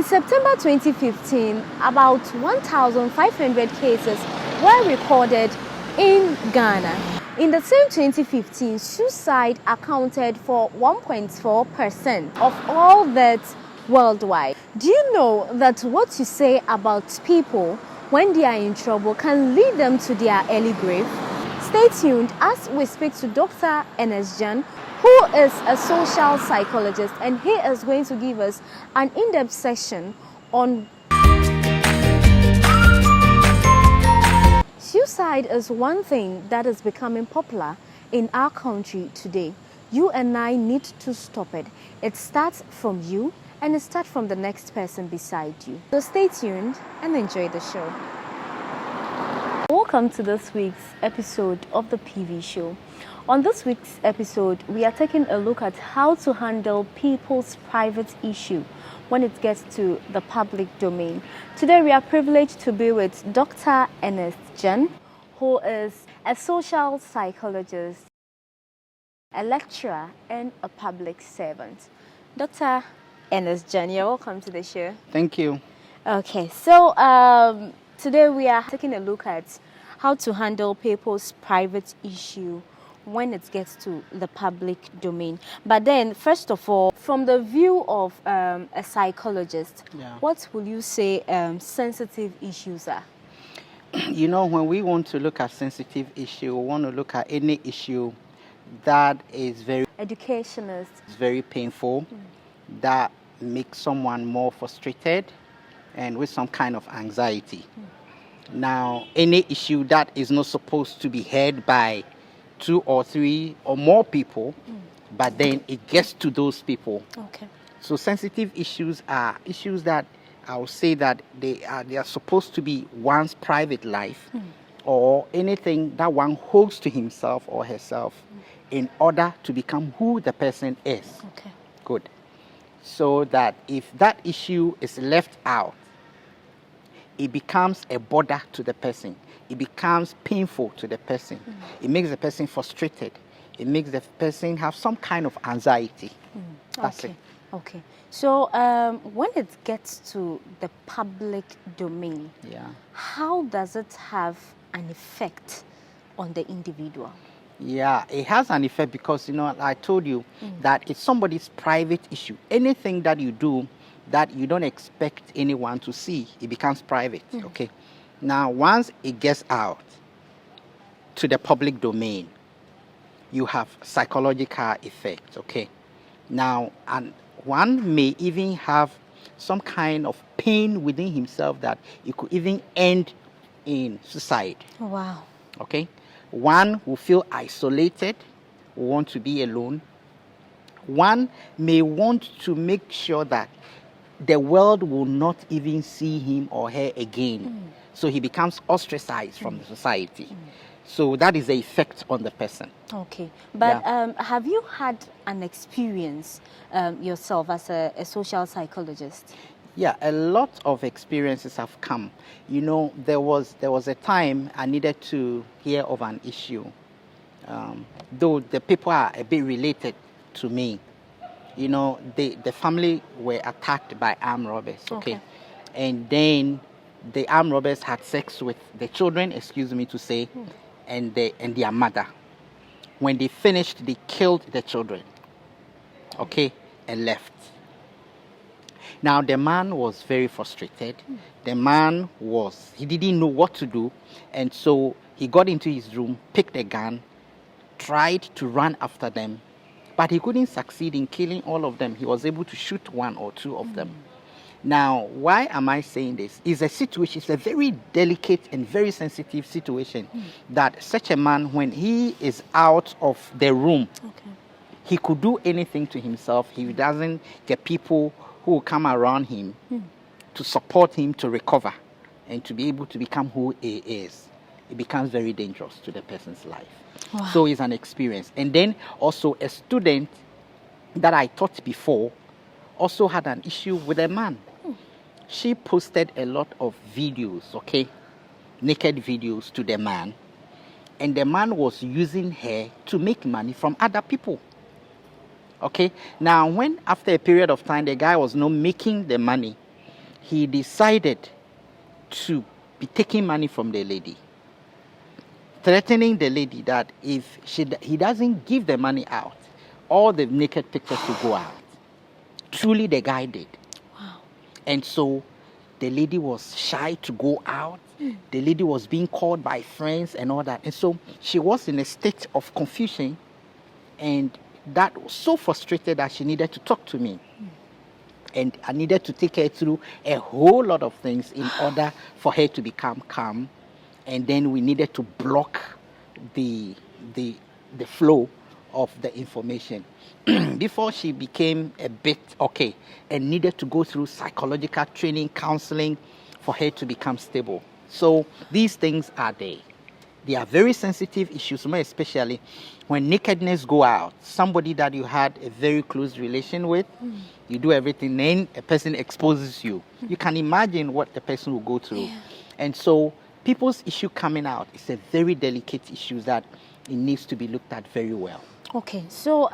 September 2015, about 1,500 cases were recorded in Ghana. In the same 2015, suicide accounted for 1.4% of all deaths worldwide. Do you know that what you say about people when they are in trouble can lead them to their early grave? Stay tuned as we speak to Dr. Enes Jan, who is a social psychologist, and he is going to give us an in-depth session on suicide. Is one thing that is becoming popular in our country today. You and I need to stop it. It starts from you and it starts from the next person beside you. So stay tuned and enjoy the show. Welcome to this week's episode of the PV Show. On this week's episode, we are taking a look at how to handle people's private issue when it gets to the public domain. Today, we are privileged to be with Dr. Enes Jan, who is a social psychologist, a lecturer, and a public servant. Dr. Enes Jan, you're welcome to the show. Thank you. Okay, so today we are taking a look at how to handle people's private issue when it gets to the public domain. But then, first of all, from the view of a psychologist, what will you say sensitive issues are? You know, when we want to look at sensitive issue, we want to look at any issue that is very educationist, very painful, that makes someone more frustrated and with some kind of anxiety. Now, any issue that is not supposed to be heard by 2 or 3 or more people, but then it gets to those people. Okay. So sensitive issues are issues that I would say that they are supposed to be one's private life or anything that one holds to himself or herself in order to become who the person is. Okay. Good. So that if that issue is left out, it becomes a bother to the person. It becomes painful to the person. It makes the person frustrated. It makes the person have some kind of anxiety. That's it. Okay. So when it gets to the public domain, how does it have an effect on the individual? Yeah, it has an effect because, you know, I told you that it's somebody's private issue. Anything that you do that you don't expect anyone to see, it becomes private, okay? Now, once it gets out to the public domain, you have psychological effects, okay? Now, and one may even have some kind of pain within himself that it could even end in suicide. Wow. Okay? One will feel isolated, will want to be alone. One may want to make sure that the world will not even see him or her again. So he becomes ostracized from the society. So that is the effect on the person. Okay. But have you had an experience yourself as a social psychologist? Yeah, a lot of experiences have come. You know, there was a time I needed to hear of an issue. Though the people are a bit related to me. You know, the family were attacked by armed robbers, okay? And then the armed robbers had sex with the children, excuse me to say, and their mother. When they finished, they killed the children, okay, and left. Now, the man was very frustrated. The man he didn't know what to do, and so he got into his room, picked a gun, tried to run after them, but he couldn't succeed in killing all of them. He was able to shoot 1 or 2 of them. Now, why am I saying this? It's a situation, it's a very delicate and very sensitive situation that such a man, when he is out of the room, he could do anything to himself. He doesn't get people who will come around him to support him to recover and to be able to become who he is. It becomes very dangerous to the person's life. Wow. So it's an experience. And then also a student that I taught before also had an issue with a man. She posted a lot of videos, okay, naked videos to the man. And the man was using her to make money from other people. Okay, now when after a period of time the guy was not making the money, he decided to be taking money from the lady, threatening the lady that if he doesn't give the money out, all the naked pictures will go out. Truly, the guy did. Wow. And so the lady was shy to go out. The lady was being called by friends and all that. And so she was in a state of confusion, and that was so frustrated that she needed to talk to me. And I needed to take her through a whole lot of things in order for her to become calm. And then we needed to block the flow of the information before she became a bit okay and needed to go through psychological training, counseling for her to become stable. So these things are there. They are very sensitive issues, more especially when nakedness go out. Somebody that you had a very close relation with, you do everything, then a person exposes you. You can imagine what the person will go through. Yeah. And so people's issue coming out is a very delicate issue that it needs to be looked at very well. Okay, so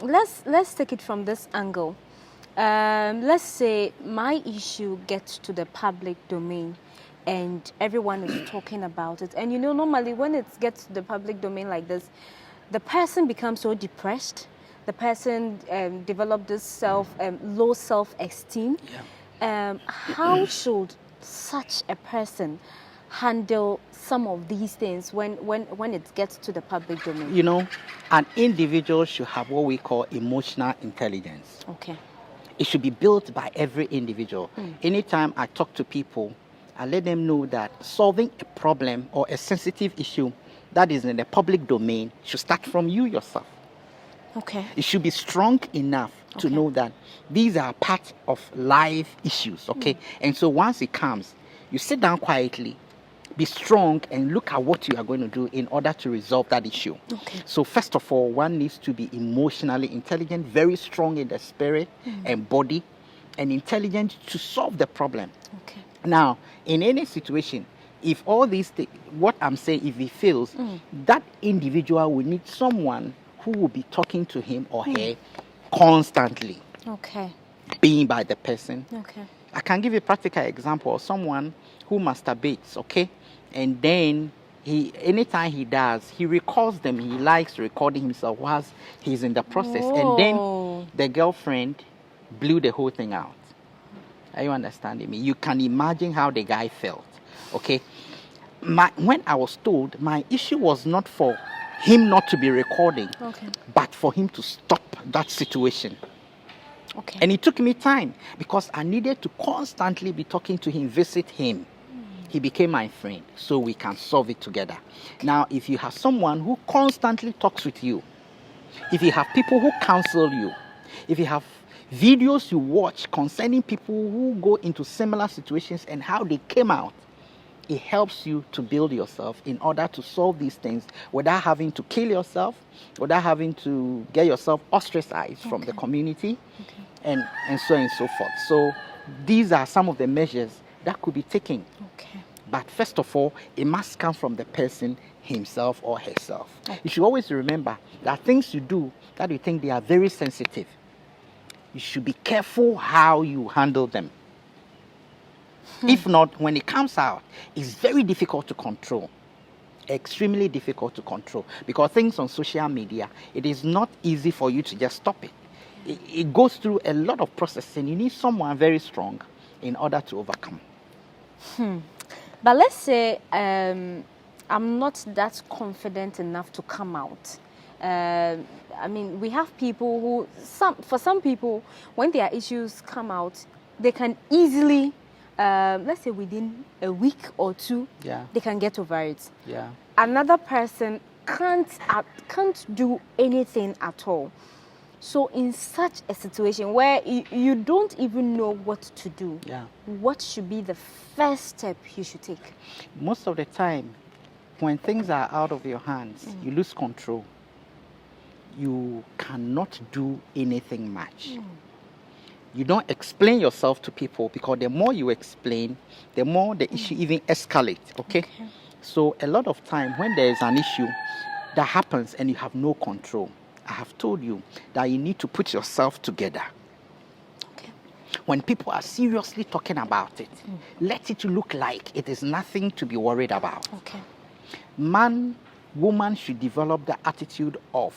let's take it from this angle. Let's say my issue gets to the public domain and everyone is talking about it. And normally when it gets to the public domain like this, the person becomes so depressed. The person develops this low self-esteem. Yeah. How should such a person handle some of these things when it gets to the public domain? An individual should have what we call emotional intelligence. Okay. It should be built by every individual. Anytime I talk to people, I let them know that solving a problem or a sensitive issue that is in the public domain should start from you yourself. Okay. You should be strong enough to know that these are part of life issues, okay? And so once it comes, you sit down quietly, be strong, and look at what you are going to do in order to resolve that issue. Okay. So first of all, one needs to be emotionally intelligent, very strong in the spirit and body, and intelligent to solve the problem. Okay. Now, in any situation, if all these things, what I'm saying, if he fails, that individual will need someone who will be talking to him or her constantly. Okay. Being by the person. Okay. I can give you a practical example of someone who masturbates, okay? And then anytime he does, he records them. He likes recording himself whilst he's in the process. Whoa. And then the girlfriend blew the whole thing out. Are you understanding me? You can imagine how the guy felt, okay? When I was told, my issue was not for him not to be recording, but for him to stop that situation. Okay. And it took me time because I needed to constantly be talking to him, visit him. He became my friend, so we can solve it together. Now, if you have someone who constantly talks with you, if you have people who counsel you, if you have videos you watch concerning people who go into similar situations and how they came out, it helps you to build yourself in order to solve these things without having to kill yourself, without having to get yourself ostracized from the community, and so on and so forth. So these are some of the measures that could be taken. Okay. But first of all, it must come from the person himself or herself. You should always remember that things you do that you think they are very sensitive, you should be careful how you handle them. If not, when it comes out, it's very difficult to control. Extremely difficult to control. Because things on social media, it is not easy for you to just stop it. It goes through a lot of processes, and you need someone very strong in order to overcome. But let's say I'm not that confident enough to come out. We have people who, for some people, when their issues come out, they can easily, let's say within a week or two, they can get over it. Yeah. Another person can't do anything at all. So in such a situation where you don't even know what to do, what should be the first step you should take? Most of the time, when things are out of your hands, you lose control. You cannot do anything much. You don't explain yourself to people, because the more you explain, the more the issue even escalates, okay? So a lot of time when there is an issue that happens and you have no control, I have told you that you need to put yourself together. when people are seriously talking about it, let it look like it is nothing to be worried about. Okay. Man, woman should develop the attitude of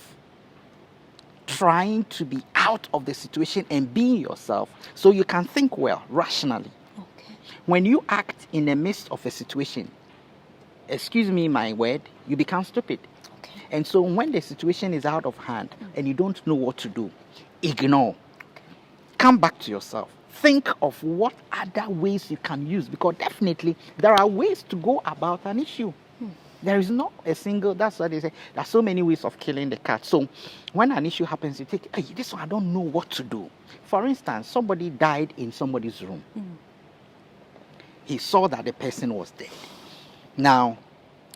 trying to be out of the situation and being yourself so you can think well, rationally. Okay. When you act in the midst of a situation, excuse me my word, you become stupid. Okay. And so when the situation is out of hand and you don't know what to do, ignore. Come back to yourself. Think of what other ways you can use, because definitely there are ways to go about an issue. There is not a single, that's what they say, there are so many ways of killing the cat. So when an issue happens, you think, hey, this one, I don't know what to do. For instance, somebody died in somebody's room. He saw that the person was dead. Now,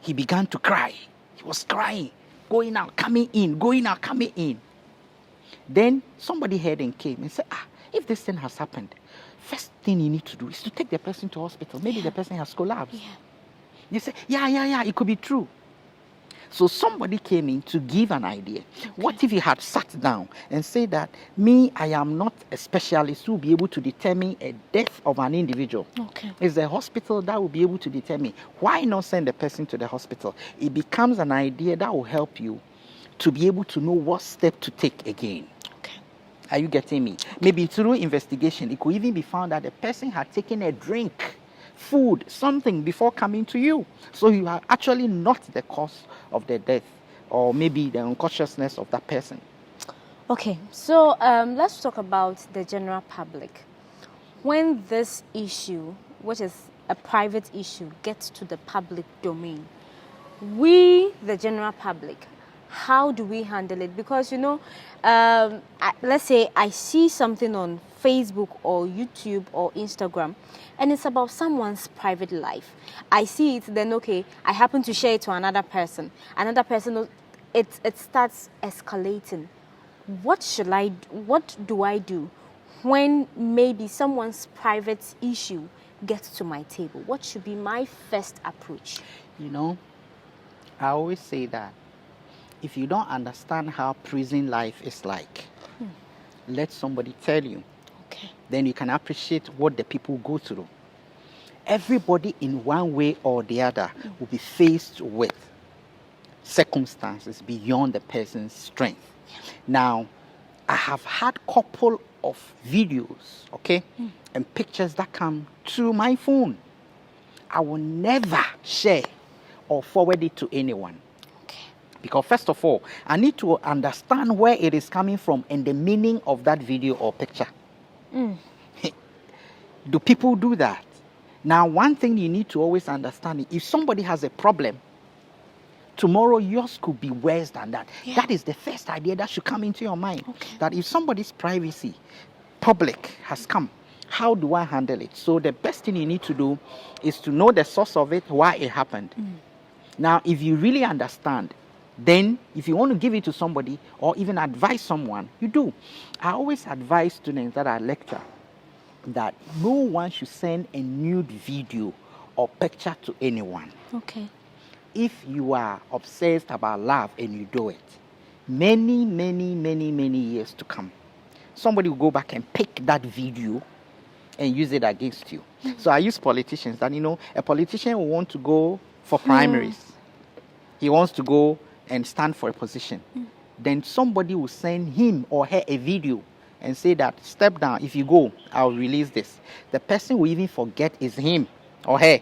he began to cry. He was crying, going out, coming in, going out, coming in. Then somebody heard and came and said, if this thing has happened, first thing you need to do is to take the person to hospital. Maybe the person has collapsed. You say, yeah, it could be true. So somebody came in to give an idea. Okay. What if he had sat down and said that, I am not a specialist who will be able to determine a death of an individual. Okay. It's the hospital that will be able to determine. Why not send the person to the hospital? It becomes an idea that will help you to be able to know what step to take again. Okay. Are you getting me? Maybe through investigation, it could even be found that the person had taken a drink, food, something before coming to you. So you are actually not the cause of the death, or maybe the unconsciousness of that person. Okay, so let's talk about the general public. When this issue, which is a private issue, gets to the public domain, we, the general public, how do we handle it? Because, let's say I see something on Facebook or YouTube or Instagram, and it's about someone's private life. I see it, then okay, I happen to share it to another person. Another person, it starts escalating. What do I do when maybe someone's private issue gets to my table? What should be my first approach? I always say that if you don't understand how prison life is like, let somebody tell you. Okay. Then you can appreciate what the people go through. Everybody in one way or the other will be faced with circumstances beyond the person's strength. Now, I have had a couple of videos, and pictures that come through my phone. I will never share or forward it to anyone. Because first of all, I need to understand where it is coming from and the meaning of that video or picture. Do people do that? Now, one thing you need to always understand is if somebody has a problem, tomorrow yours could be worse than that. Yeah. That is the first idea that should come into your mind. Okay. That if somebody's privacy, public, has come, how do I handle it? So the best thing you need to do is to know the source of it, why it happened. Now, if you really understand, then if you want to give it to somebody or even advise someone, you do. I always advise students that I lecture that no one should send a nude video or picture to anyone. Okay. If you are obsessed about love and you do it, many years to come, somebody will go back and pick that video and use it against you. So I use politicians that, a politician will want to go for primaries. He wants to go and stand for a position. Then somebody will send him or her a video and say that, step down, if you go, I'll release this. The person will even forget it's him or her,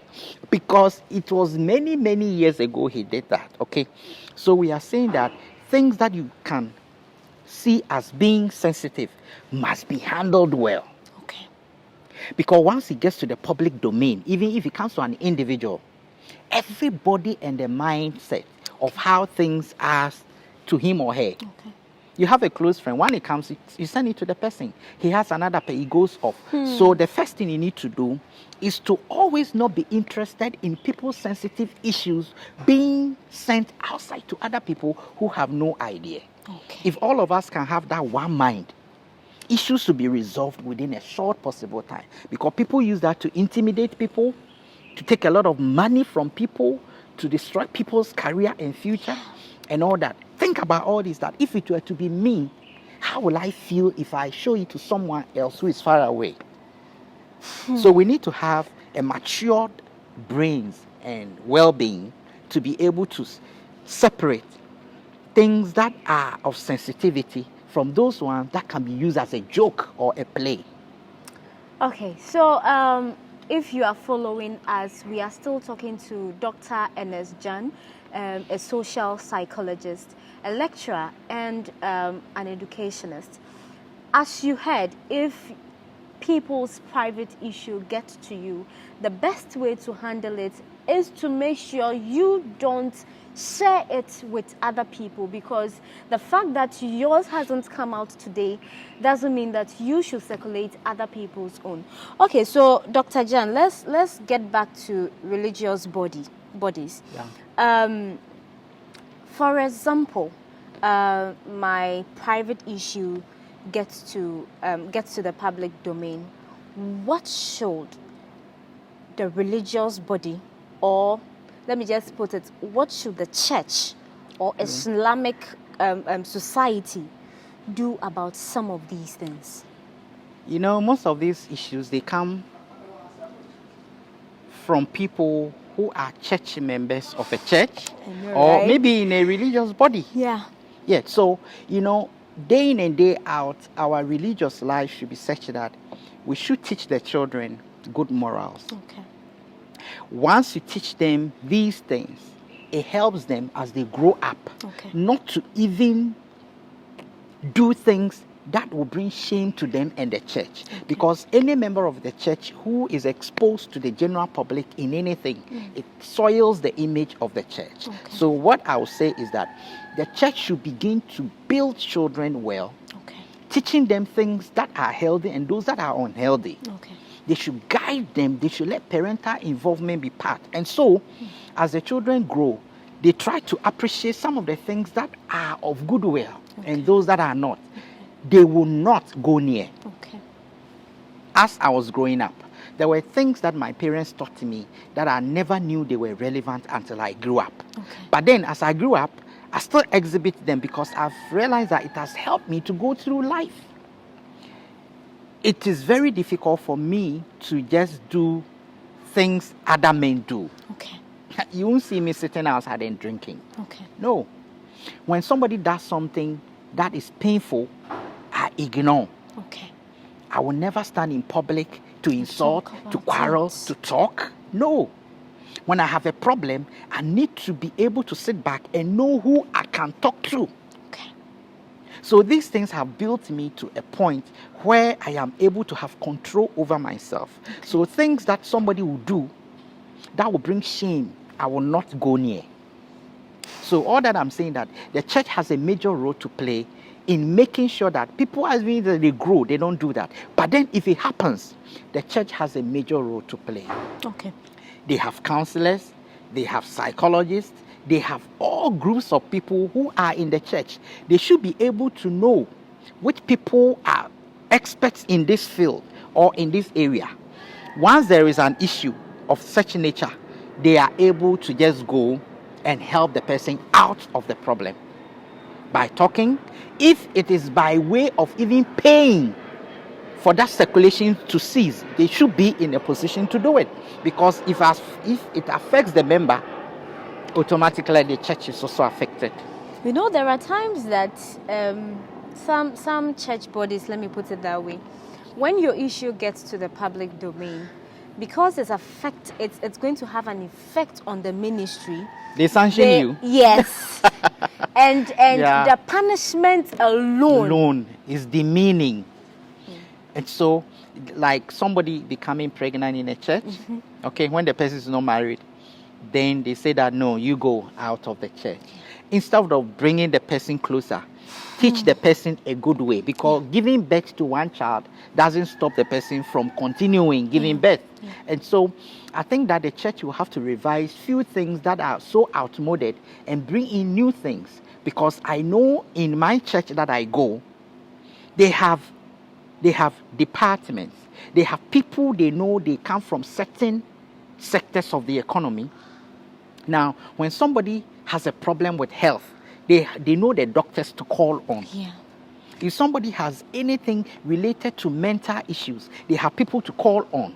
because it was many years ago he did that. So we are saying that things that you can see as being sensitive must be handled well. Because once it gets to the public domain, even if it comes to an individual, everybody and the mindset of how things are to him or her. You have a close friend. When it comes, you send it to the person. He has another pay, he goes off. So the first thing you need to do is to always not be interested in people's sensitive issues being sent outside to other people who have no idea. If all of us can have that one mind, issues should be resolved within a short possible time. Because people use that to intimidate people, to take a lot of money from people, to destroy people's career and future and all that. Think about all this, that if it were to be me, how will I feel if I show it to someone else who is far away? So we need to have a matured brains and well-being to be able to separate things that are of sensitivity from those ones that can be used as a joke or a play. Okay, so if you are following us, we are still talking to Dr. Ernest Jan, a social psychologist, a lecturer, and an educationist. As you heard, if people's private issue gets to you, the best way to handle it is to make sure you don't share it with other people, because the fact that yours hasn't come out today doesn't mean that you should circulate other people's own. Okay, so Dr. Jan, let's get back to religious bodies. Yeah. For example, my private issue gets to the public domain. What should the religious body, or let me just put it, what should the church or Islamic society do about some of these things? You know, most of these issues, they come from people who are church members of a church, or right? maybe in a religious body. Yeah. Yeah, so, you know, day in and day out, our religious life should be such that we should teach the children good morals. Okay. Once you teach them these things, it helps them as they grow up not to even do things that will bring shame to them and the church. Because any member of the church who is exposed to the general public in anything, it soils the image of the church. So what I would say is that the church should begin to build children well, teaching them things that are healthy and those that are unhealthy. They should guide them. They should let parental involvement be part. And so, as the children grow, they try to appreciate some of the things that are of goodwill and those that are not. They will not go near. As I was growing up, there were things that my parents taught me that I never knew they were relevant until I grew up. But then, as I grew up, I still exhibit them because I've realized that it has helped me to go through life. It is very difficult for me to just do things other men do. You won't see me sitting outside and drinking. No. When somebody does something that is painful, I ignore. I will never stand in public to insult, to quarrel, to talk. No. When I have a problem, I need to be able to sit back and know who I can talk to. So these things have built me to a point where I am able to have control over myself. So things that somebody will do that will bring shame, I will not go near. So all that I'm saying, that the church has a major role to play in making sure that people, as they grow, they don't do that. But then if it happens, the church has a major role to play. They have counselors, they have psychologists, they have all groups of people who are in the church. They should be able to know which people are experts in this field or in this area. Once there is an issue of such nature, they are able to just go and help the person out of the problem by talking. If it is by way of even paying for that circulation to cease, they should be in a position to do it. Because if it affects the member, automatically the church is also affected. You know, there are times that some church bodies, let me put it that way, when your issue gets to the public domain, because it's going to have an effect on the ministry. They sanction you. Yes. and the punishment alone is demeaning. And so, like somebody becoming pregnant in a church, when the person is not married, then they say that, no, you go out of the church. Instead of bringing the person closer, teach the person a good way, because giving birth to one child doesn't stop the person from continuing giving birth. And so I think that the church will have to revise few things that are so outmoded and bring in new things, because I know in my church that I go, they have departments, they have people they know they come from certain sectors of the economy. Now, when somebody has a problem with health, they know the doctors to call on. If somebody has anything related to mental issues, they have people to call on.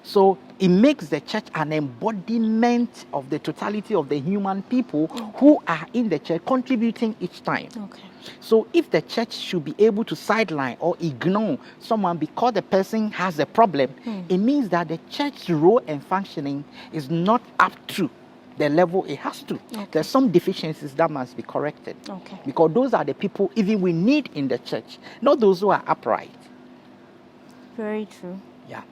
So it makes the church an embodiment of the totality of the human people who are in the church contributing each time. Okay. So if the church should be able to sideline or ignore someone because the person has a problem, it means that the church's role and functioning is not up to the level it has to. Okay. There's some deficiencies that must be corrected. Okay. Because those are the people even we need in the church, not those who are upright. Very true. Yeah.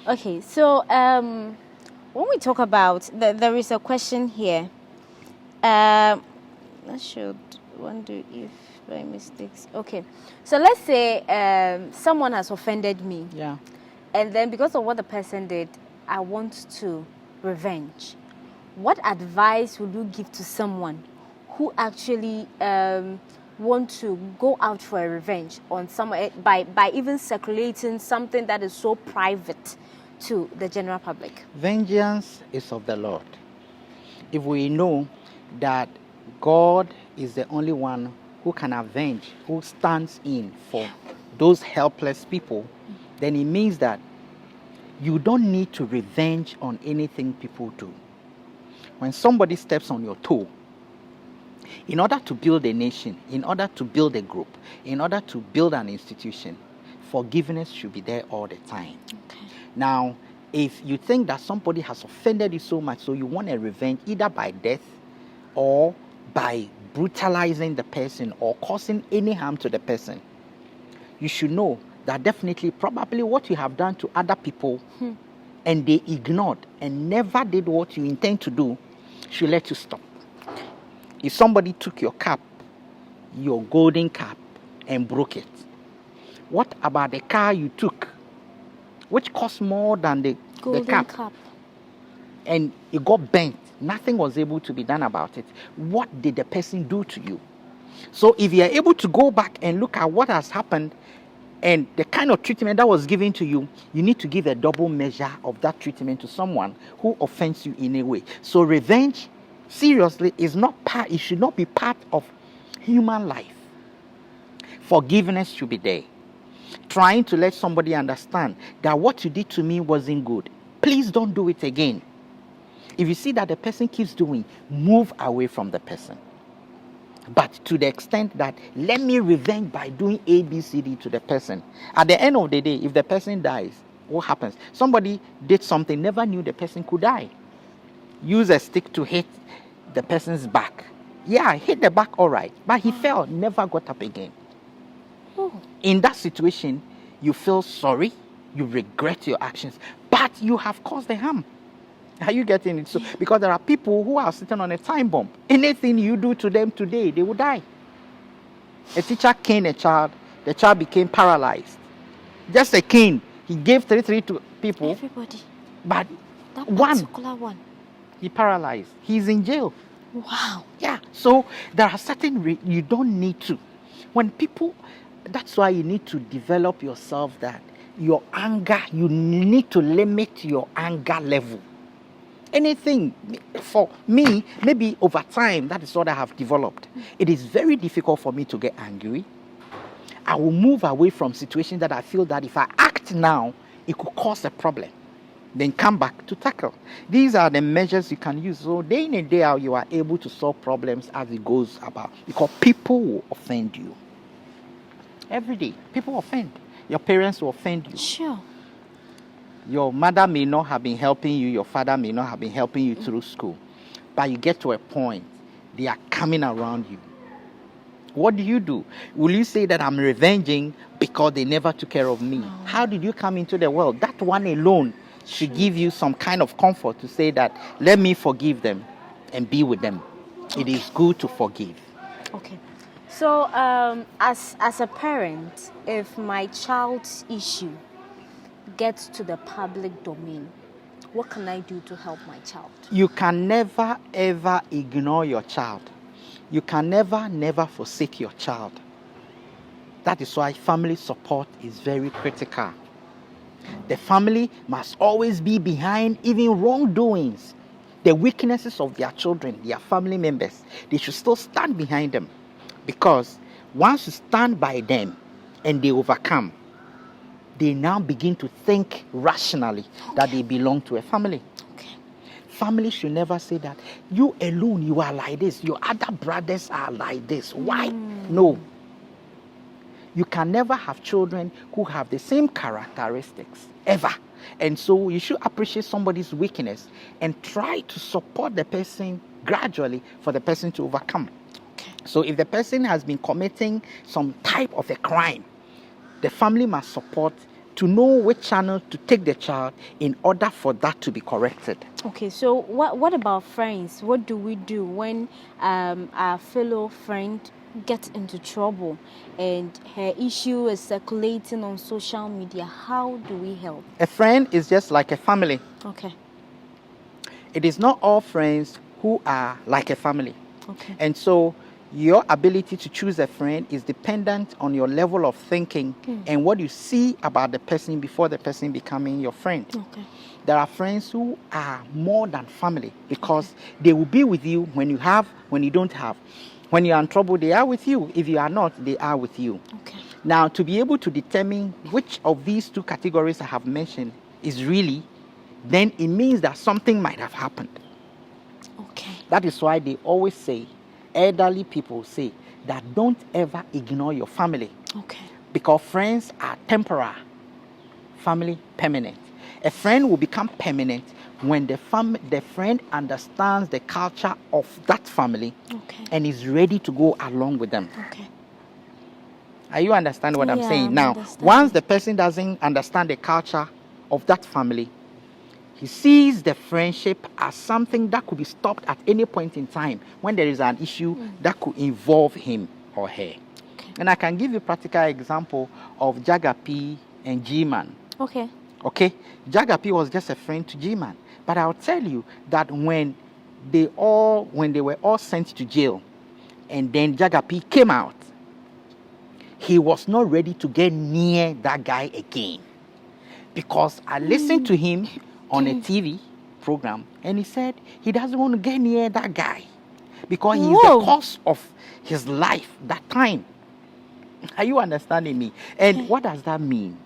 Okay, so when we talk about, there is a question here. I should wonder if by mistakes. Okay, so let's say someone has offended me. Yeah. And then because of what the person did, I want to revenge. What advice would you give to someone who actually want to go out for a revenge on someone by even circulating something that is so private to the general public? Vengeance is of the Lord. If we know that God is the only one who can avenge, who stands in for those helpless people, then it means that you don't need to revenge on anything people do. When somebody steps on your toe, in order to build a nation, in order to build a group, in order to build an institution, forgiveness should be there all the time. Okay. Now, if you think that somebody has offended you so much, so you want a revenge either by death or by brutalizing the person or causing any harm to the person, you should know that definitely, probably what you have done to other people and they ignored and never did what you intend to do should let you stop. If somebody took your cap, your golden cap, and broke it, what about the car you took, which cost more than the cap, and it got bent? Nothing was able to be done about it. What did the person do to you? So if you are able to go back and look at what has happened and the kind of treatment that was given to you, you need to give a double measure of that treatment to someone who offends you in a way. So revenge, seriously, is not part, it should not be part of human life. Forgiveness should be there. Trying to let somebody understand that what you did to me wasn't good. Please don't do it again. If you see that the person keeps doing, move away from the person. But to the extent that let me revenge by doing A, B, C, D to the person. At the end of the day, if the person dies, what happens? Somebody did something, never knew the person could die. Use a stick to hit the person's back. Yeah, hit the back all right. But he fell, never got up again. In that situation, you feel sorry, you regret your actions, but you have caused the harm. Are you getting it? So, because there are people who are sitting on a time bomb. Anything you do to them today, they will die. A teacher caned a child, the child became paralyzed. Just a cane. He gave 3 to people. Everybody. But That one, particular one. he paralyzed. He's in jail. Wow. Yeah. So there are certain you don't need to. When people, that's why you need to develop yourself that your anger, you need to limit your anger level. Anything, for me, maybe over time, that is what I have developed. It is very difficult for me to get angry. I will move away from situations that I feel that if I act now, it could cause a problem. Then come back to tackle. These are the measures you can use. So day in and day out, you are able to solve problems as it goes about. Because people will offend you. Every day, people offend. Your parents will offend you. Sure. Your mother may not have been helping you, your father may not have been helping you through school. But you get to a point, they are coming around you. What do? Will you say that I'm revenging because they never took care of me? No. How did you come into the world? That one alone should give you some kind of comfort to say that, let me forgive them and be with them. Okay. It is good to forgive. Okay. So, as a parent, if my child's issue gets to the public domain, what can I do to help my child? You can never, ever ignore your child. You can never forsake your child. That is why family support is very critical. The family must always be behind even wrongdoings. The weaknesses of their children, their family members, they should still stand behind them. Because Once you stand by them and they overcome, they now begin to think rationally that they belong to a family. Okay. Family should never say that you alone, you are like this, your other brothers are like this. Why? No. You can never have children who have the same characteristics, ever. And so you should appreciate somebody's weakness and try to support the person gradually for the person to overcome. Okay. So if the person has been committing some type of a crime, the family must support to know which channel to take the child in order for that to be corrected. Okay, so what about friends? What do we do when our fellow friend gets into trouble and her issue is circulating on social media? How do we help? A friend is just like a family. Okay. It is not all friends who are like a family. Okay. And so your ability to choose a friend is dependent on your level of thinking and what you see about the person before the person becoming your friend. Okay. There are friends who are more than family because they will be with you when you have, when you don't have. When you are in trouble, they are with you. If you are not, they are with you. Okay. Now, to be able to determine which of these two categories I have mentioned is really, then it means that something might have happened. Okay. That is why they always say, elderly people say, that don't ever ignore your family. Okay. Because friends are temporary, family permanent. A friend will become permanent when the friend understands the culture of that family and is ready to go along with them. Okay. Are you understanding what I'm saying? I'm Now, understanding. once the person doesn't understand the culture of that family, he sees the friendship as something that could be stopped at any point in time when there is an issue that could involve him or her. Okay. And I can give you a practical example of Jagapi and G-Man. Okay. Okay? Jagapi was just a friend to G-Man. But I'll tell you that when they were all sent to jail and then Jagapi came out, he was not ready to get near that guy again. Because I listened to him on a TV program and he said he doesn't want to get near that guy because he's the cause of his life that time. Are you understanding me? And what does that mean?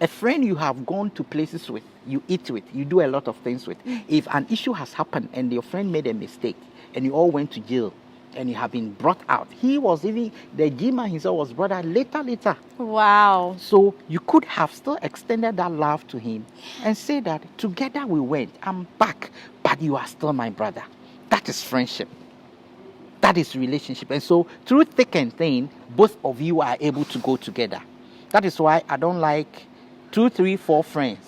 A friend you have gone to places with, you eat with, you do a lot of things with. If an issue has happened and your friend made a mistake and you all went to jail and you have been brought out, he was even, the G-Man himself was brought out later. Wow. So you could have still extended that love to him and say that together we went, I'm back, but you are still my brother. That is friendship. That is relationship. And so through thick and thin, both of you are able to go together. That is why I don't like 2, 3, 4 friends.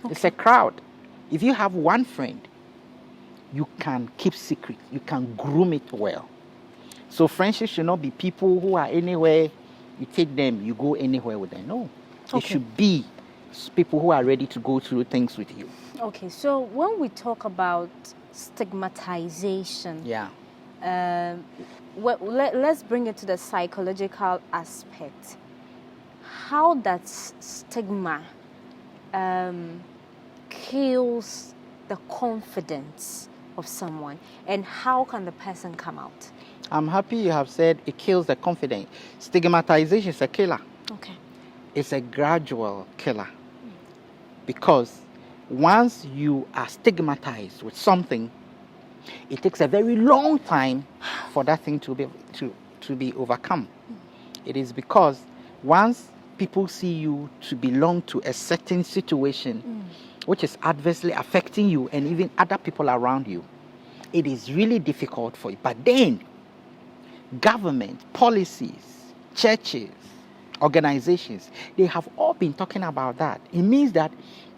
It's a crowd. If you have one friend, you can keep secret. You can groom it well. So friendship should not be people who are anywhere, you take them, you go anywhere with them. No. It should be people who are ready to go through things with you. Okay, so when we talk about stigmatization, let's bring it to the psychological aspect. How that stigma kills the confidence of someone, and how can the person come out? I'm happy you have said it kills the confidence. Stigmatization is a killer. Okay. It's a gradual killer. Because once you are stigmatized with something, it takes a very long time for that thing to be overcome. It is because once people see you to belong to a certain situation which is adversely affecting you and even other people around you, it is really difficult for you. But then, government, policies, churches, organizations, they have all been talking about that. It means that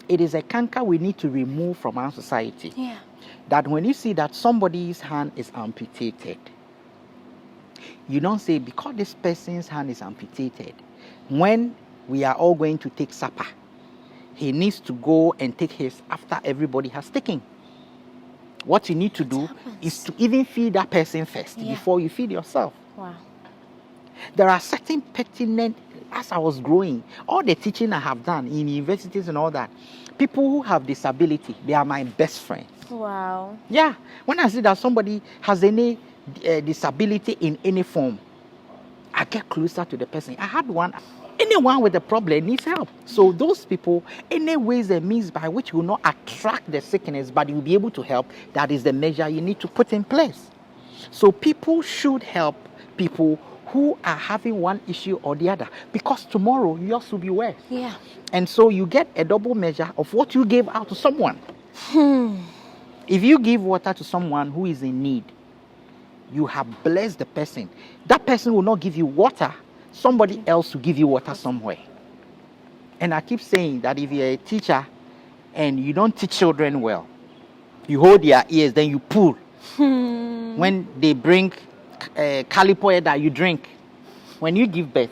it is a canker we need to remove from our society. Yeah. That when you see that somebody's hand is amputated, you don't say, because this person's hand is amputated, when we are all going to take supper, he needs to go and take his after everybody has taken. What you need to do is to even feed that person first before you feed yourself. Wow. There are certain pertinent, as I was growing, all the teaching I have done in universities and all that, people who have disability, they are my best friends. Wow. Yeah. When I see that somebody has any disability in any form, I get closer to the person. I had one. Anyone with a problem needs help. So those people, any ways and means by which will not attract the sickness, but you'll be able to help, that is the measure you need to put in place. So people should help people who are having one issue or the other, because tomorrow yours will be worse. Yeah. And so you get a double measure of what you gave out to someone. If you give water to someone who is in need, you have blessed the person. That person will not give you water. Somebody else will give you water somewhere. And I keep saying that if you're a teacher and you don't teach children well, you hold their ears, then you pull. When they bring calipo that you drink, when you give birth,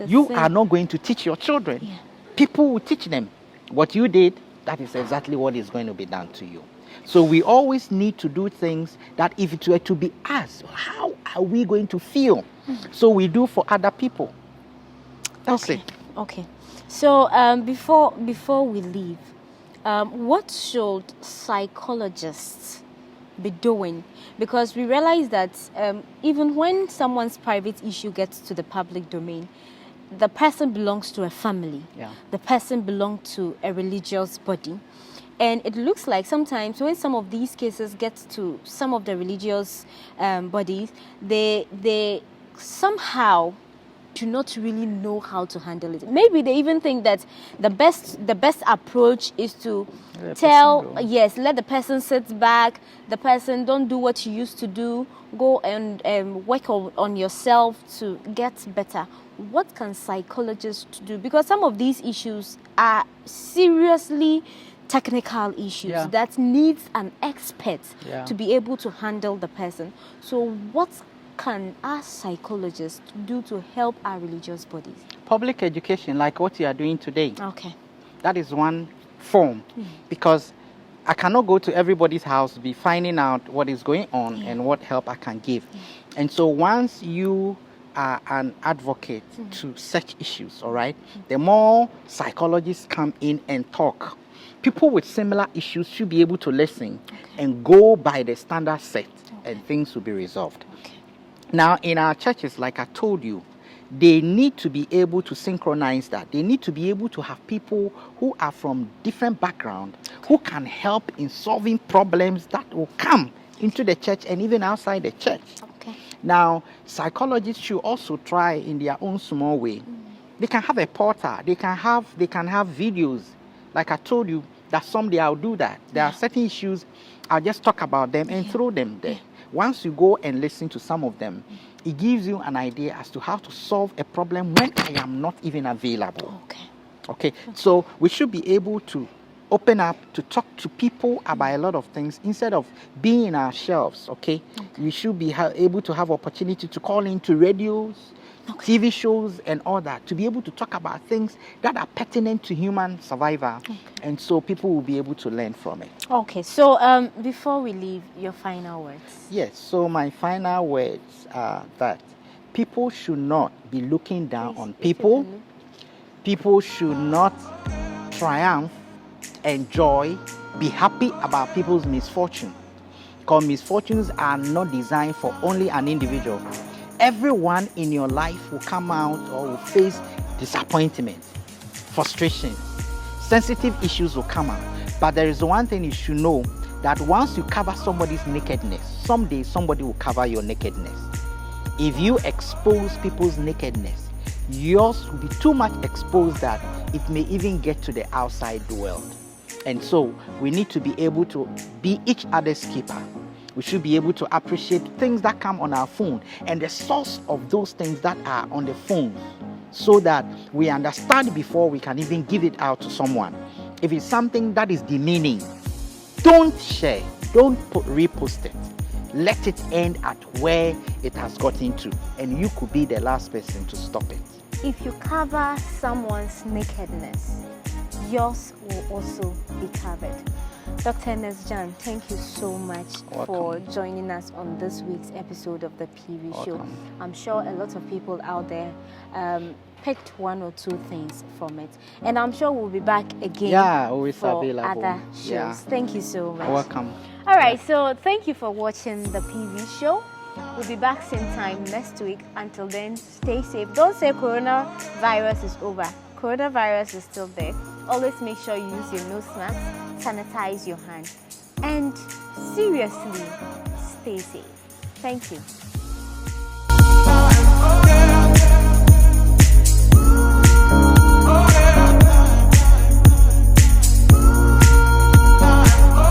you are not going to teach your children. Yeah. People will teach them. What you did, that is exactly what is going to be done to you. So we always need to do things that if it were to be us, how are we going to feel? So we do for other people. That's it. Okay. So before we leave, what should psychologists be doing? Because we realize that even when someone's private issue gets to the public domain, the person belongs to a family. Yeah. The person belongs to a religious body. And it looks like sometimes when some of these cases get to some of the religious bodies, they somehow do not really know how to handle it. Maybe they even think that the best approach is to let the person sit back. The person, don't do what you used to do. Go and work on yourself to get better. What can psychologists do? Because some of these issues are seriously technical issues that needs an expert to be able to handle the person. So what can our psychologists do to help our religious bodies? Public education, like what you are doing today. Okay. That is one form. Because I cannot go to everybody's house, be finding out what is going on and what help I can give. And so once you are an advocate to such issues, all right, the more psychologists come in and talk, people with similar issues should be able to listen and go by the standard set, and things will be resolved. Now, in our churches, like I told you, they need to be able to synchronize that. They need to be able to have people who are from different backgrounds who can help in solving problems that will come into the church and even outside the church. Now, psychologists should also try in their own small way. They can have a portal. They can have videos. Like I told you, that someday I'll do that. There are certain issues, I'll just talk about them and throw them there. Once you go and listen to some of them, it gives you an idea as to how to solve a problem when I am not even available. Okay. So we should be able to open up to talk to people about a lot of things instead of being in our shelves. Okay. We should be able to have opportunity to call into radios, TV shows and all that, to be able to talk about things that are pertinent to human survival. And so people will be able to learn from it. Okay, so before we leave, your final words. Yes, so my final words are that people should not be looking down on people. People should not triumph, enjoy, be happy about people's misfortune. Because misfortunes are not designed for only an individual. Everyone in your life will come out or will face disappointment, frustration, sensitive issues will come out. But there is one thing you should know, that once you cover somebody's nakedness, someday somebody will cover your nakedness. If you expose people's nakedness, yours will be too much exposed that it may even get to the outside world. And so we need to be able to be each other's keeper. We should be able to appreciate things that come on our phone and the source of those things that are on the phone, so that we understand before we can even give it out to someone. If it's something that is demeaning, don't share, don't repost it. Let it end at where it has gotten to, and you could be the last person to stop it. If you cover someone's nakedness, yours will also be covered. Dr. Ernest Jan, thank you so much for joining us on this week's episode of the PV Show. I'm sure a lot of people out there picked one or two things from it. And I'm sure we'll be back again for available. Other shows. Thank you so much. Welcome. All right, so thank you for watching the PV Show. We'll be back same time next week. Until then, stay safe. Don't say coronavirus is over. Coronavirus is still there. Always make sure you use your nose mask, sanitize your hands, and seriously, stay safe. Thank you.